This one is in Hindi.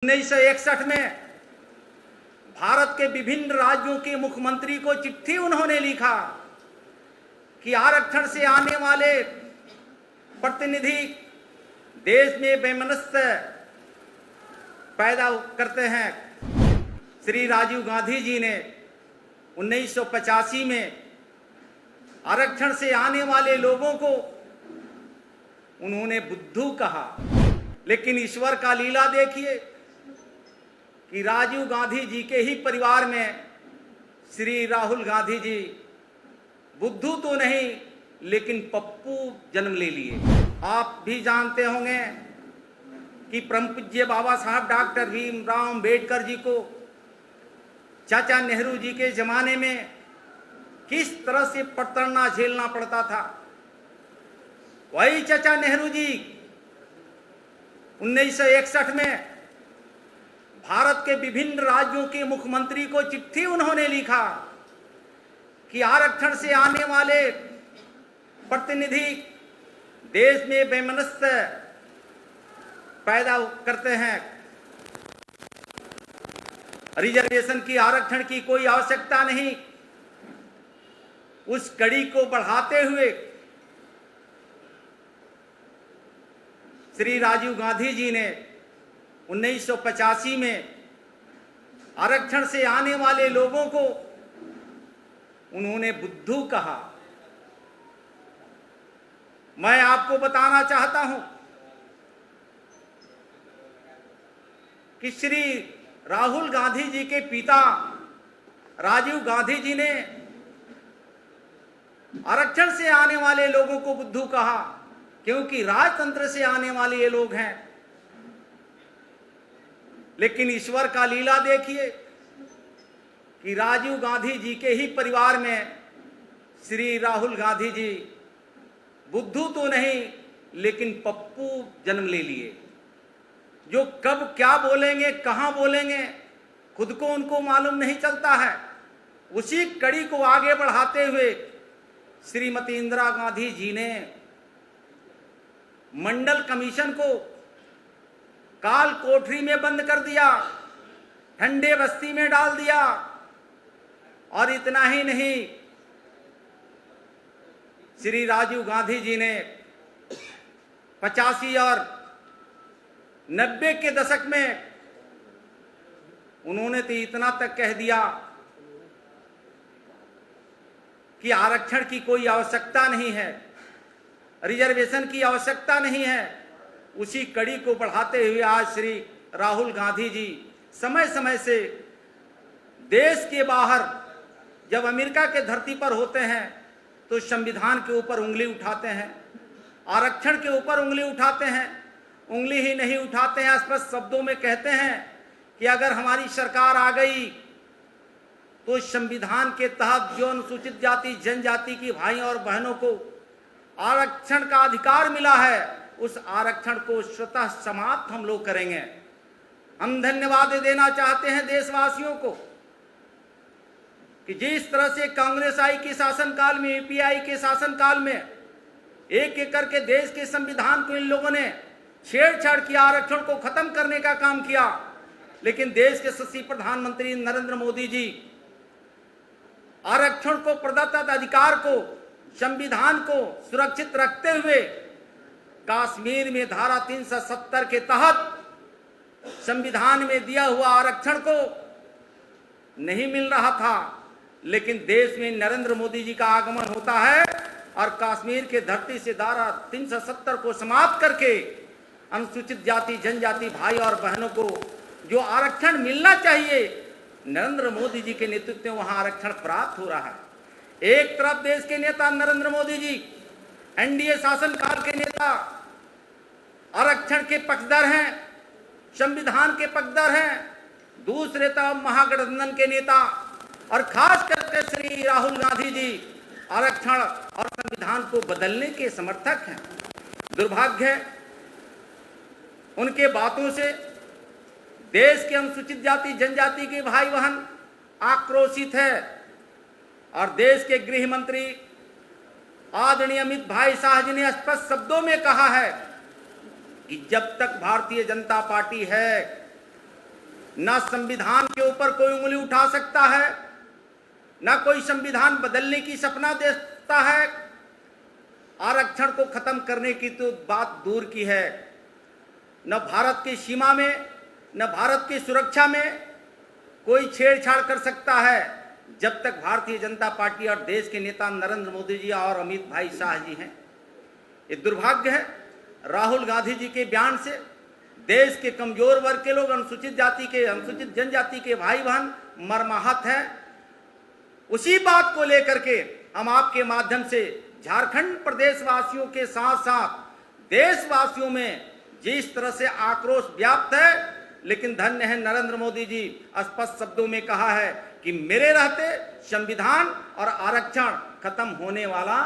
1961 में भारत के विभिन्न राज्यों के मुख्यमंत्री को चिट्ठी उन्होंने लिखा कि आरक्षण से आने वाले प्रतिनिधि देश में वैमनस्य पैदा करते हैं। श्री राजीव गांधी जी ने 1985 में आरक्षण से आने वाले लोगों को उन्होंने बुद्धू कहा, लेकिन ईश्वर का लीला देखिए कि राजीव गांधी जी के ही परिवार में श्री राहुल गांधी जी बुद्धू तो नहीं लेकिन पप्पू जन्म ले लिए। आप भी जानते होंगे कि परम पूज्य बाबा साहब डॉक्टर भीमराव अम्बेडकर जी को चाचा नेहरू जी के जमाने में किस तरह से प्रताड़ना झेलना पड़ता था। वही चाचा नेहरू जी 1961 में भारत के विभिन्न राज्यों के मुख्यमंत्री को चिट्ठी उन्होंने लिखा कि आरक्षण से आने वाले प्रतिनिधि देश में वैमनस्य पैदा करते हैं। रिजर्वेशन की आरक्षण की कोई आवश्यकता नहीं। उस कड़ी को बढ़ाते हुए श्री राजीव गांधी जी ने 1985 में आरक्षण से आने वाले लोगों को उन्होंने बुद्धू कहा। मैं आपको बताना चाहता हूं कि श्री राहुल गांधी जी के पिता राजीव गांधी जी ने आरक्षण से आने वाले लोगों को बुद्धू कहा, क्योंकि राजतंत्र से आने वाले ये लोग हैं। लेकिन ईश्वर का लीला देखिए कि राजीव गांधी जी के ही परिवार में श्री राहुल गांधी जी बुद्धू तो नहीं लेकिन पप्पू जन्म ले लिए, जो कब क्या बोलेंगे कहां बोलेंगे खुद को उनको मालूम नहीं चलता है। उसी कड़ी को आगे बढ़ाते हुए श्रीमती इंदिरा गांधी जी ने मंडल कमीशन को काल कोठरी में बंद कर दिया, ठंडे बस्ती में डाल दिया। और इतना ही नहीं, श्री राजीव गांधी जी ने 85 और 90 के दशक में उन्होंने तो इतना तक कह दिया कि आरक्षण की कोई आवश्यकता नहीं है, रिजर्वेशन की आवश्यकता नहीं है। उसी कड़ी को बढ़ाते हुए आज श्री राहुल गांधी जी समय समय से देश के बाहर जब अमेरिका के धरती पर होते हैं तो संविधान के ऊपर उंगली उठाते हैं, आरक्षण के ऊपर उंगली उठाते हैं। उंगली ही नहीं उठाते हैं, स्पष्ट शब्दों में कहते हैं कि अगर हमारी सरकार आ गई तो संविधान के तहत जो अनुसूचित जाति जनजाति की भाई और बहनों को आरक्षण का अधिकार मिला है, उस आरक्षण को स्वतः समाप्त हम लोग करेंगे। हम धन्यवाद देना चाहते हैं देशवासियों को कि जिस तरह से कांग्रेस आई के शासनकाल में, यूपीए के शासनकाल में एक एक करके देश के संविधान को इन लोगों ने छेड़छाड़ किया, आरक्षण को खत्म करने का काम किया। लेकिन देश के यशस्वी प्रधानमंत्री नरेंद्र मोदी जी आरक्षण को, प्रदत्त अधिकार को, संविधान को सुरक्षित रखते हुए कश्मीर में धारा 370 के तहत संविधान में दिया हुआ आरक्षण को नहीं मिल रहा था। लेकिन देश में नरेंद्र मोदी जी का आगमन होता है और कश्मीर के धरती से धारा 370 को समाप्त करके अनुसूचित जाति जनजाति भाई और बहनों को जो आरक्षण मिलना चाहिए, नरेंद्र मोदी जी के नेतृत्व में वहां आरक्षण प्राप्त हो रहा है। एक तरफ देश के नेता नरेंद्र मोदी जी, एनडीए शासनकाल के नेता आरक्षण के पक्षधर हैं, संविधान के पक्षधर हैं। दूसरे तरफ महागठबंधन के नेता और खास करके श्री राहुल गांधी जी आरक्षण और संविधान को बदलने के समर्थक हैं। दुर्भाग्य है उनके बातों से देश के अनुसूचित जाति जनजाति के भाई बहन आक्रोशित है। और देश के गृह मंत्री आदरणीय अमित भाई शाह जी ने स्पष्ट शब्दों में कहा है कि जब तक भारतीय जनता पार्टी है ना संविधान के ऊपर कोई उंगली उठा सकता है, ना कोई संविधान बदलने की सपना देखता है। आरक्षण को खत्म करने की तो बात दूर की है। न भारत की सीमा में, न भारत की सुरक्षा में कोई छेड़छाड़ कर सकता है जब तक भारतीय जनता पार्टी और देश के नेता नरेंद्र मोदी जी और अमित भाई शाह जी हैं। ये दुर्भाग्य है, राहुल गांधी जी के बयान से देश के कमजोर वर्ग के लोग, अनुसूचित जनजाति के भाई बहन मर्माहत हैं। उसी बात को लेकर के हम आपके माध्यम से झारखंड प्रदेश वासियों के साथ साथ देशवासियों में जिस तरह से आक्रोश व्याप्त है, लेकिन धन्य है नरेंद्र मोदी जी स्पष्ट शब्दों में कहा है कि मेरे रहते संविधान और आरक्षण खत्म होने वाला